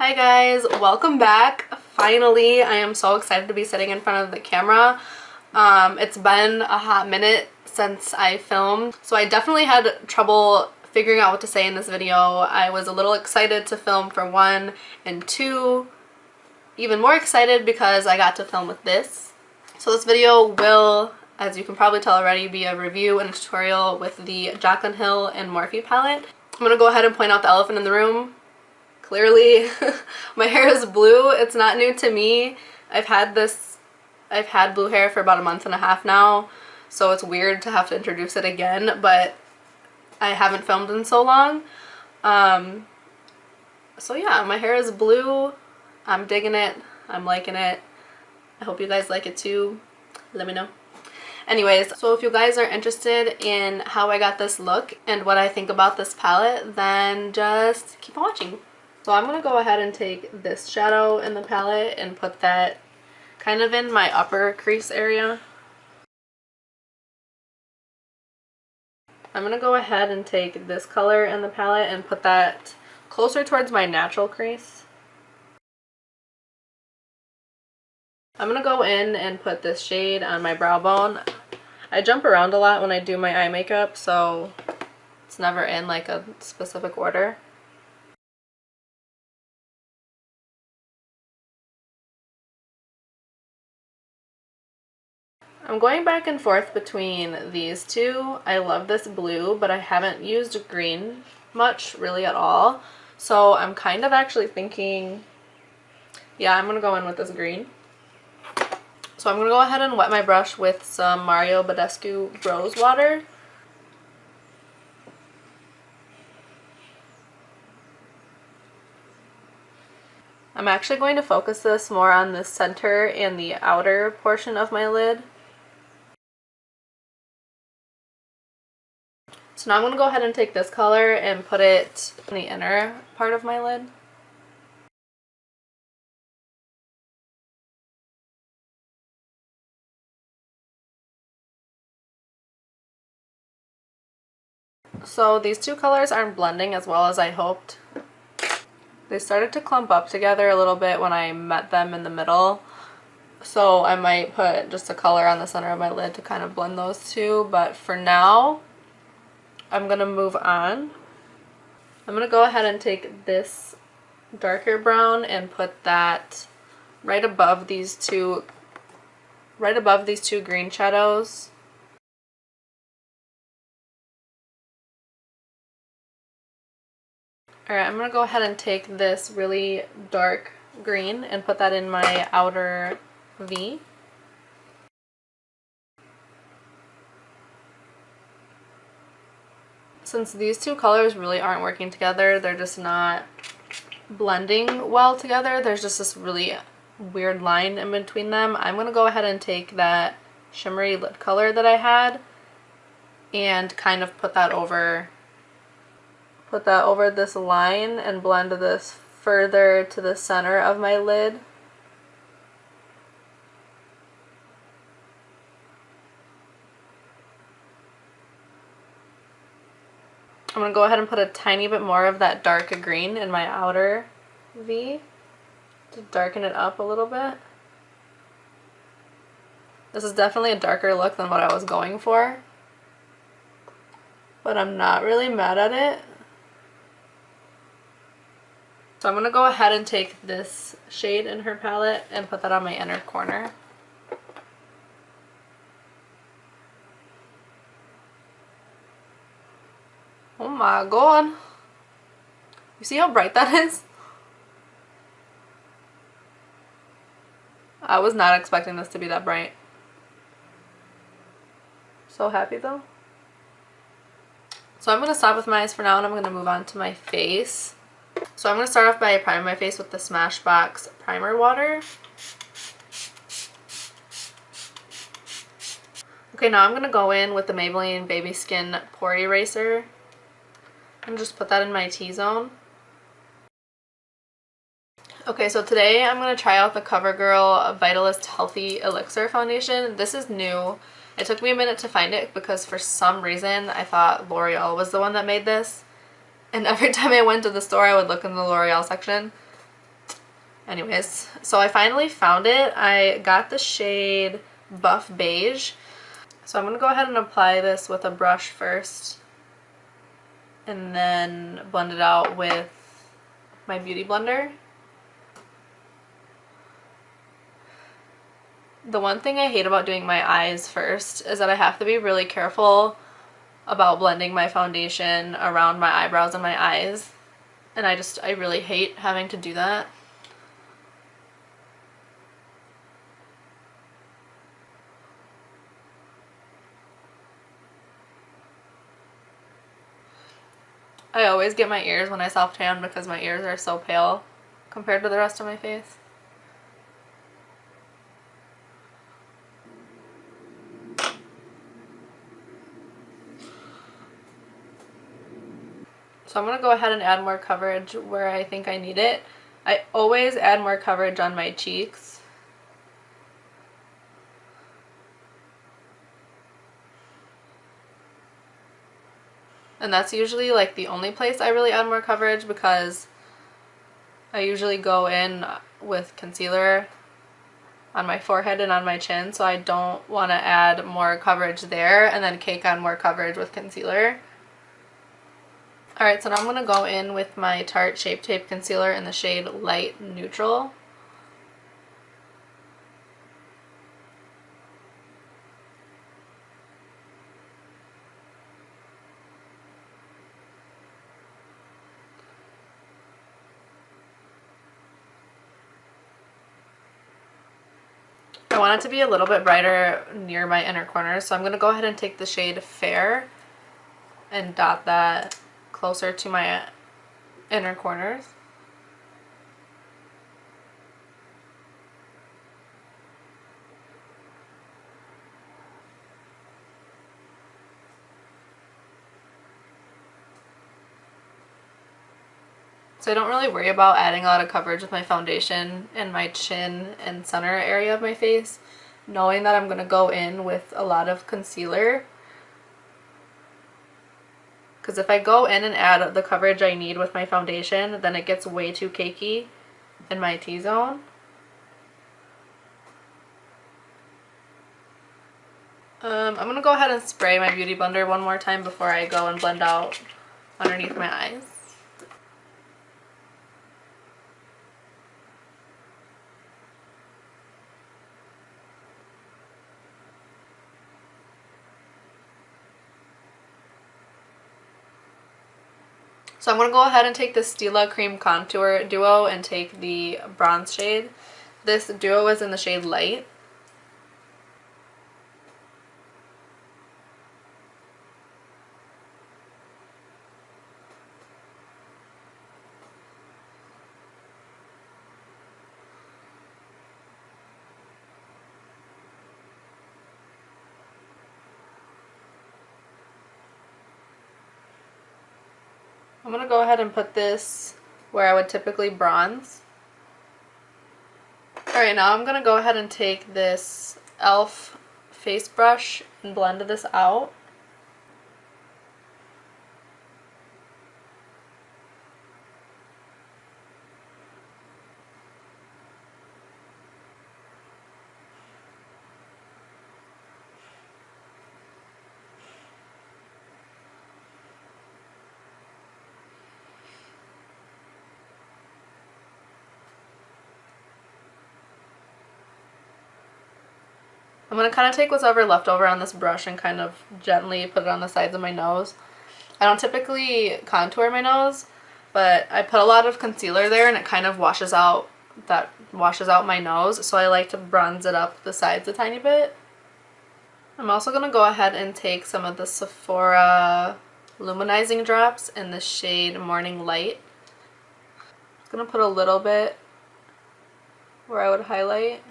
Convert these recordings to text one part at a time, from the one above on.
Hi guys, welcome back. Finally, I am so excited to be sitting in front of the camera. It's been a hot minute since I filmed, so I definitely had trouble figuring out what to say in this video. I was a little excited to film for one, and two, even more excited because I got to film with this. So this video will, as you can probably tell already, be a review and a tutorial with the Jaclyn Hill and Morphe palette. I'm gonna go ahead and point out the elephant in the room. Clearly, my hair is blue. It's not new to me. I've had blue hair for about a month and a half now, so it's weird to have to introduce it again, but I haven't filmed in so long. So yeah, my hair is blue. I'm digging it. I'm liking it. I hope you guys like it too. Let me know. Anyways, so if you guys are interested in how I got this look and what I think about this palette, then just keep on watching. So I'm going to go ahead and take this shadow in the palette and put that kind of in my upper crease area. I'm going to go ahead and take this color in the palette and put that closer towards my natural crease. I'm going to go in and put this shade on my brow bone. I jump around a lot when I do my eye makeup, so it's never in like a specific order. I'm going back and forth between these two. I love this blue, but I haven't used green much really at all. So I'm kind of actually thinking, yeah, I'm going to go in with this green. So I'm going to go ahead and wet my brush with some Mario Badescu Rose Water. I'm actually going to focus this more on the center and the outer portion of my lid. So now I'm going to go ahead and take this color and put it in the inner part of my lid. So these two colors aren't blending as well as I hoped. They started to clump up together a little bit when I met them in the middle. So I might put just a color on the center of my lid to kind of blend those two. But for now, I'm going to move on. I'm going to go ahead and take this darker brown and put that right above these two green shadows. Alright, I'm going to go ahead and take this really dark green and put that in my outer V. Since these two colors really aren't working together, they're just not blending well together, there's just this really weird line in between them. I'm going to go ahead and take that shimmery lid color that I had and kind of put that over this line and blend this further to the center of my lid. I'm going to go ahead and put a tiny bit more of that dark green in my outer V to darken it up a little bit. This is definitely a darker look than what I was going for, but I'm not really mad at it. So I'm going to go ahead and take this shade in her palette and put that on my inner corner. Oh my god. You see how bright that is? I was not expecting this to be that bright. So happy though. So I'm going to stop with my eyes for now and I'm going to move on to my face. So I'm going to start off by priming my face with the Smashbox Primer Water. Okay, now I'm going to go in with the Maybelline Baby Skin Pore Eraser and just put that in my T-zone. Okay, so today I'm going to try out the CoverGirl Vitalist Healthy Elixir Foundation. This is new. It took me a minute to find it because for some reason I thought L'Oreal was the one that made this. And every time I went to the store I would look in the L'Oreal section Anyways, so I finally found it. I got the shade Buff Beige. So I'm going to go ahead and apply this with a brush first and then blend it out with my Beauty Blender. The one thing I hate about doing my eyes first is that I have to be really careful about blending my foundation around my eyebrows and my eyes. And I really hate having to do that. I always get my ears when I self-tan because my ears are so pale compared to the rest of my face. So I'm going to go ahead and add more coverage where I think I need it. I always add more coverage on my cheeks. And that's usually like the only place I really add more coverage because I usually go in with concealer on my forehead and on my chin, so I don't want to add more coverage there and then cake on more coverage with concealer. Alright, so now I'm going to go in with my Tarte Shape Tape Concealer in the shade Light Neutral. I want it to be a little bit brighter near my inner corners, so I'm going to go ahead and take the shade Fair and dot that closer to my inner corners. So I don't really worry about adding a lot of coverage with my foundation in my chin and center area of my face, knowing that I'm going to go in with a lot of concealer. Because if I go in and add the coverage I need with my foundation, then it gets way too cakey in my T-zone. I'm going to go ahead and spray my Beauty Blender one more time before I go and blend out underneath my eyes. So I'm going to go ahead and take the Stila Cream Contour Duo and take the bronze shade. This duo is in the shade Light. I'm going to go ahead and put this where I would typically bronze. Alright, now I'm going to go ahead and take this e.l.f. face brush and blend this out. I'm going to kind of take whatever left over on this brush and kind of gently put it on the sides of my nose. I don't typically contour my nose, but I put a lot of concealer there and it kind of washes out my nose, so I like to bronze it up the sides a tiny bit. I'm also going to go ahead and take some of the Sephora luminizing drops in the shade Morning Light. I'm going to put a little bit where I would highlight.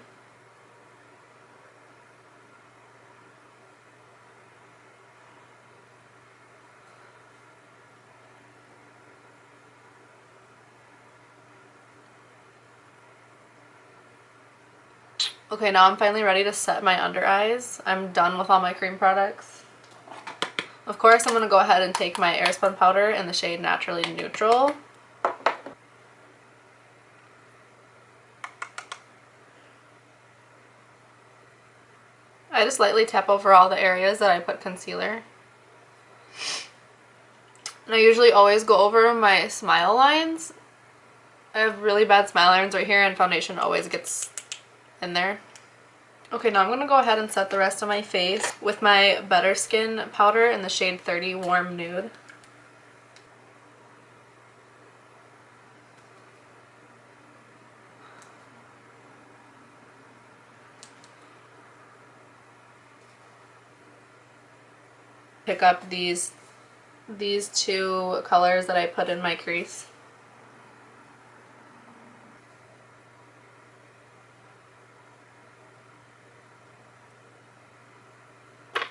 Okay, now I'm finally ready to set my under eyes. I'm done with all my cream products. Of course, I'm going to go ahead and take my Airspun powder in the shade Naturally Neutral. I just lightly tap over all the areas that I put concealer. And I usually always go over my smile lines. I have really bad smile lines right here and foundation always gets in there. Okay, now I'm going to go ahead and set the rest of my face with my Better Skin powder in the shade 30 Warm Nude. Pick up these two colors that I put in my crease.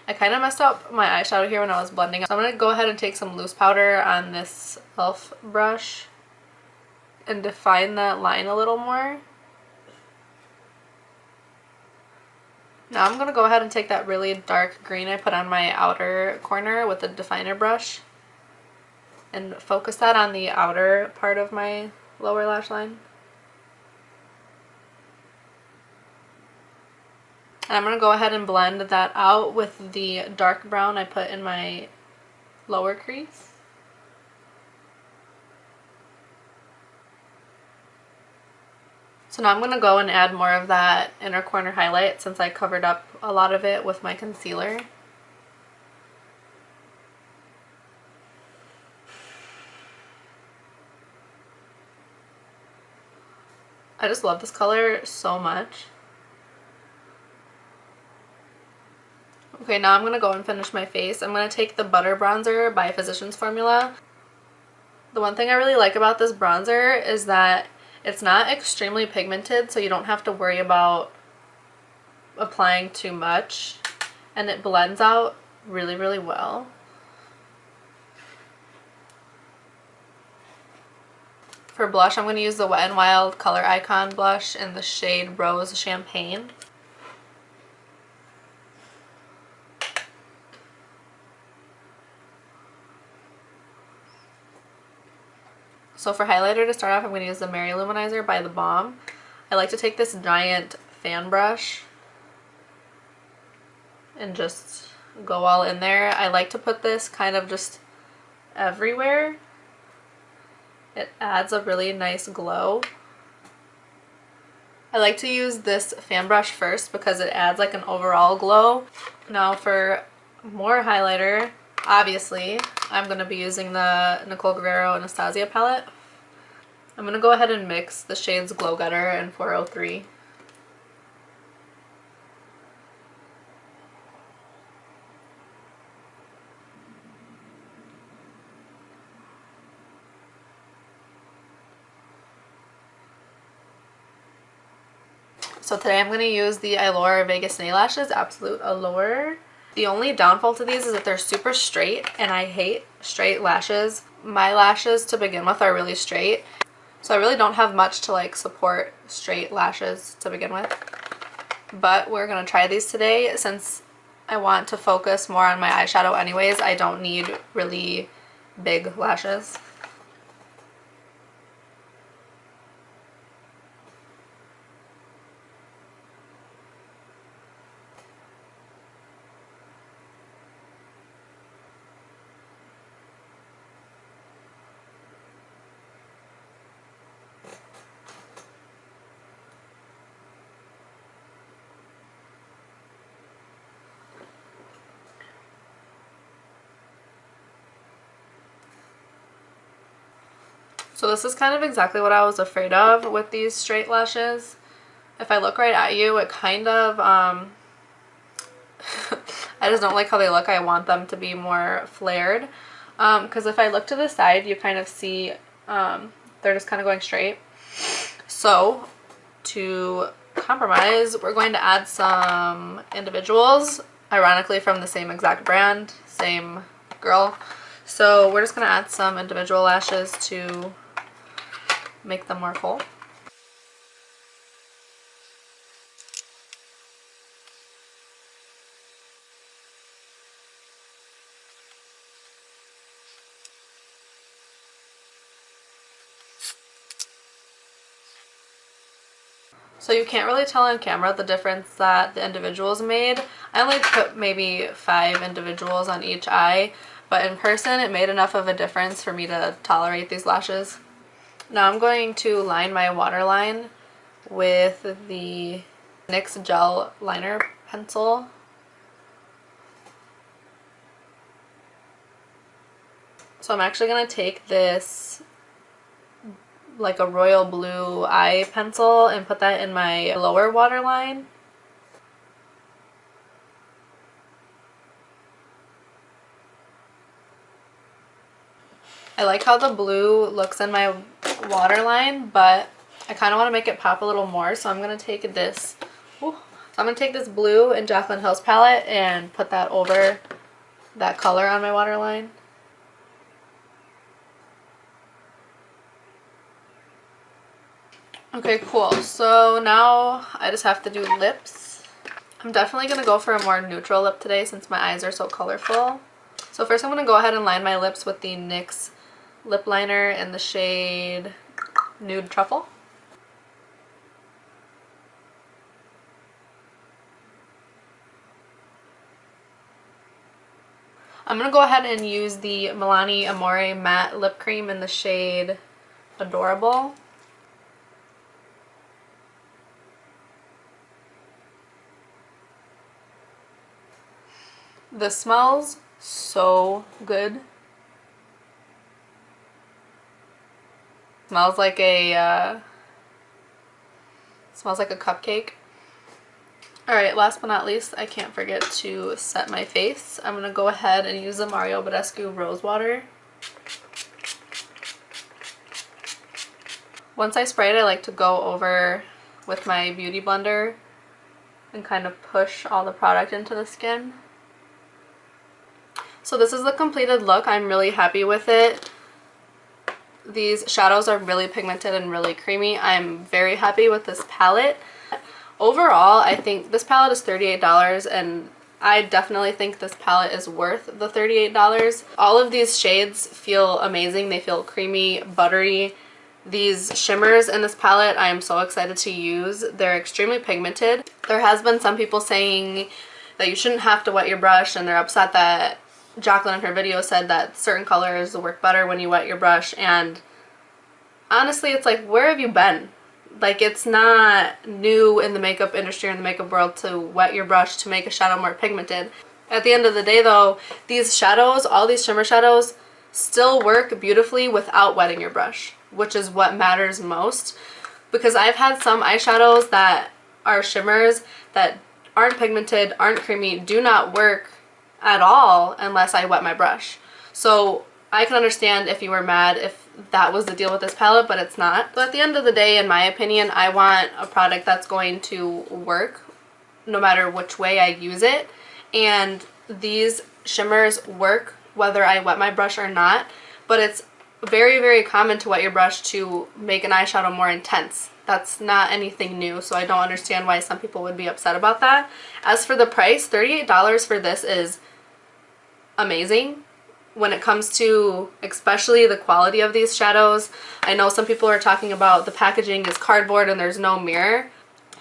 I kind of messed up my eyeshadow here when I was blending. So I'm going to go ahead and take some loose powder on this e.l.f. brush and define that line a little more. Now I'm going to go ahead and take that really dark green I put on my outer corner with the definer brush and focus that on the outer part of my lower lash line. And I'm going to go ahead and blend that out with the dark brown I put in my lower crease. So now I'm going to go and add more of that inner corner highlight since I covered up a lot of it with my concealer. I just love this color so much. Okay, now I'm going to go and finish my face. I'm going to take the Butter Bronzer by Physicians Formula. The one thing I really like about this bronzer is that it's not extremely pigmented, so you don't have to worry about applying too much, and it blends out really, really well. For blush, I'm going to use the Wet n Wild Color Icon blush in the shade Rose Champagne. So for highlighter to start off, I'm going to use the Mary Luminizer by The Balm. I like to take this giant fan brush and just go all in there. I like to put this kind of just everywhere. It adds a really nice glow. I like to use this fan brush first because it adds like an overall glow. Now for more highlighter, obviously, I'm going to be using the Nicole Guerrero Anastasia palette. I'm going to go ahead and mix the shades Glow Getter and 403. So today I'm going to use the Allure Vegas Nail Lashes, Absolute Allure. The only downfall to these is that they're super straight, and I hate straight lashes. My lashes to begin with are really straight, so I really don't have much to like support straight lashes to begin with. But we're going to try these today since I want to focus more on my eyeshadow anyways. I don't need really big lashes. So this is kind of exactly what I was afraid of with these straight lashes. If I look right at you, it kind of, I just don't like how they look. I want them to be more flared. Because if I look to the side, you kind of see they're just kind of going straight. So to compromise, we're going to add some individuals, ironically from the same exact brand, same girl. So we're just going to add some individual lashes to make them more full. So you can't really tell on camera the difference that the individuals made. I only put maybe 5 individuals on each eye, but in person it made enough of a difference for me to tolerate these lashes. Now I'm going to line my waterline with the NYX Gel Liner Pencil. So I'm actually going to take this like a royal blue eye pencil and put that in my lower waterline. I like how the blue looks in my waterline, but I kind of want to make it pop a little more, so I'm going to take this. So I'm going to take this blue in Jaclyn Hill's palette and put that over that color on my waterline. Okay, cool. So now I just have to do lips. I'm definitely going to go for a more neutral lip today since my eyes are so colorful. So first I'm going to go ahead and line my lips with the NYX lip liner in the shade Nude Truffle. I'm going to go ahead and use the Milani Amore Matte Lip Cream in the shade Adorable. This smells so good. Smells like a cupcake. Alright, last but not least, I can't forget to set my face. I'm gonna go ahead and use the Mario Badescu Rose Water. Once I spray it, I like to go over with my beauty blender and kind of push all the product into the skin. So this is the completed look. I'm really happy with it. These shadows are really pigmented and really creamy. I'm very happy with this palette. Overall, I think this palette is $38 and I definitely think this palette is worth the $38. All of these shades feel amazing. They feel creamy, buttery. These shimmers in this palette I am so excited to use. They're extremely pigmented. There has been some people saying that you shouldn't have to wet your brush, and they're upset that Jaclyn in her video said that certain colors work better when you wet your brush, and honestly it's like, where have you been? Like, it's not new in the makeup industry or in the makeup world to wet your brush to make a shadow more pigmented. At the end of the day though, these shadows, all these shimmer shadows, still work beautifully without wetting your brush, which is what matters most. Because I've had some eyeshadows that are shimmers that aren't pigmented, aren't creamy, do not work at all unless I wet my brush. So I can understand if you were mad if that was the deal with this palette, but it's not. But at the end of the day, in my opinion, I want a product that's going to work no matter which way I use it. And these shimmers work whether I wet my brush or not, but it's very, very common to wet your brush to make an eyeshadow more intense. That's not anything new, so I don't understand why some people would be upset about that. As for the price, $38 for this is amazing when it comes to especially the quality of these shadows. I know some people are talking about the packaging is cardboard and there's no mirror.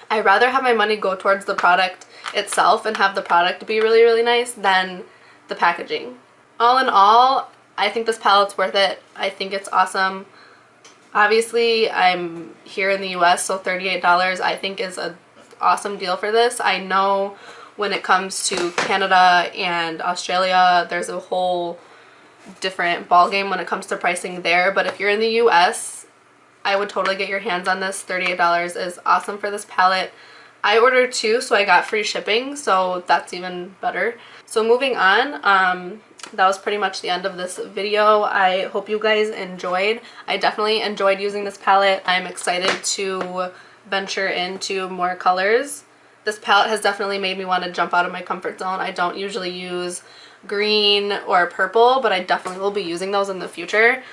I'd rather have my money go towards the product itself and have the product be really, really nice than the packaging. All in all, I think this palette's worth it. I think it's awesome. Obviously, I'm here in the US, so $38 I think is an awesome deal for this. I know when it comes to Canada and Australia, there's a whole different ballgame when it comes to pricing there, but if you're in the US, I would totally get your hands on this. $38 is awesome for this palette. I ordered 2, so I got free shipping, so that's even better. So moving on, that was pretty much the end of this video. I hope you guys enjoyed. I definitely enjoyed using this palette. I'm excited to venture into more colors. This palette has definitely made me want to jump out of my comfort zone. I don't usually use green or purple, but I definitely will be using those in the future.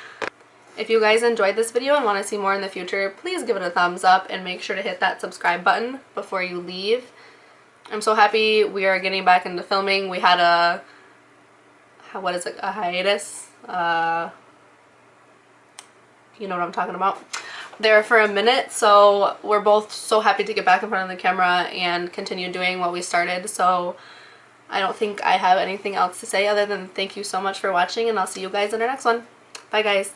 If you guys enjoyed this video and want to see more in the future, please give it a thumbs up and make sure to hit that subscribe button before you leave. I'm so happy we are getting back into filming. We had a hiatus. You know what I'm talking about. There for a minute, so we're both so happy to get back in front of the camera and continue doing what we started. So I don't think I have anything else to say other than thank you so much for watching, and I'll see you guys in our next one. Bye guys.